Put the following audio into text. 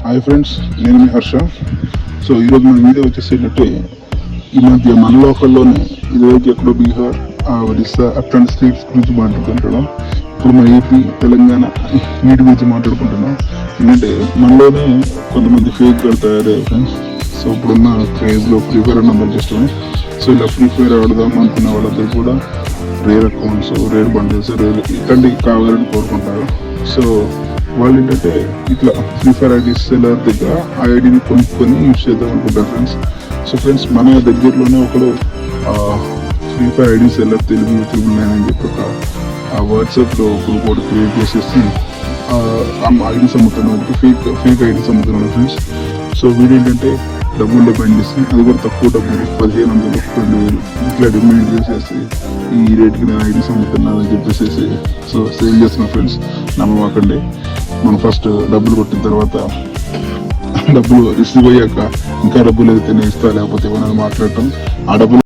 Hi friends, నేను మీ Harsha. So ఈరోజు మన వీడియో వచ్చేసి ఏంటంటే, ఈ మధ్య మన లోకల్లోనే ఇదివరకు ఎక్కడో బీహార్, ఒడిస్సా అట్లాంటి స్టేట్స్ గురించి మాట్లాడుకుంటున్నాం. ఇప్పుడు మన ఏపీ, తెలంగాణ వీటి గురించి మాట్లాడుకుంటున్నాం. ఎందుకంటే మనలోనే కొంతమంది ఫేక్ గా తయారయ్యారు ఫ్రెండ్స్. సో ఇప్పుడున్న క్రేజ్లో ఫ్రీ ఫైర్ అని అందరికి ఇష్టమే. సో ఇలా ఫ్రీ ఫైర్ ఆడదాం అనుకున్న వాళ్ళందరూ కూడా rare accounts, rare bundles, rare ఇట్లాంటివి కావాలని కోరుకుంటారు. సో వాళ్ళు ఏంటంటే ఇట్లా ఫ్రీ ఫైర్ ఐడి సెల్లర్ దగ్గర ఆ ఐడిని కొనుక్కొని యూజ్ చేద్దాం అనుకుంటారు ఫ్రెండ్స్. సో ఫ్రెండ్స్, మన దగ్గరలోనే ఒకడు free fire ID seller Telugu 999 అని చెప్పి ఒక వాట్సాప్లో గ్రూప్ ఒకటి క్రియేట్ చేసేసి ఐడీస్ అమ్ముతున్నాడు, ఫేక్ ఐడీస్ అమ్ముతున్నాడు ఫ్రెండ్స్. సో వీడు ఏంటంటే డబ్బులు డిమాండ్ చేసి, అది కూడా తక్కువ డబ్బులు 1500, 2000 ఇట్లా డిమాండ్ చేసేసి ఈ రేట్కి నేను ఐడీస్ అమ్ముతున్నాను అని చెప్పేసి సో సేల్ చేస్తున్నా ఫ్రెండ్స్. నమ్మకండి. మనం ఫస్ట్ డబ్బులు కొట్టిన తర్వాత డబ్బులు రిసీవ్ అయ్యాక ఇంకా డబ్బులు అయితే నేను ఇస్తా లేకపోతే ఏమైనా మాట్లాడటం, ఆ డబ్బులు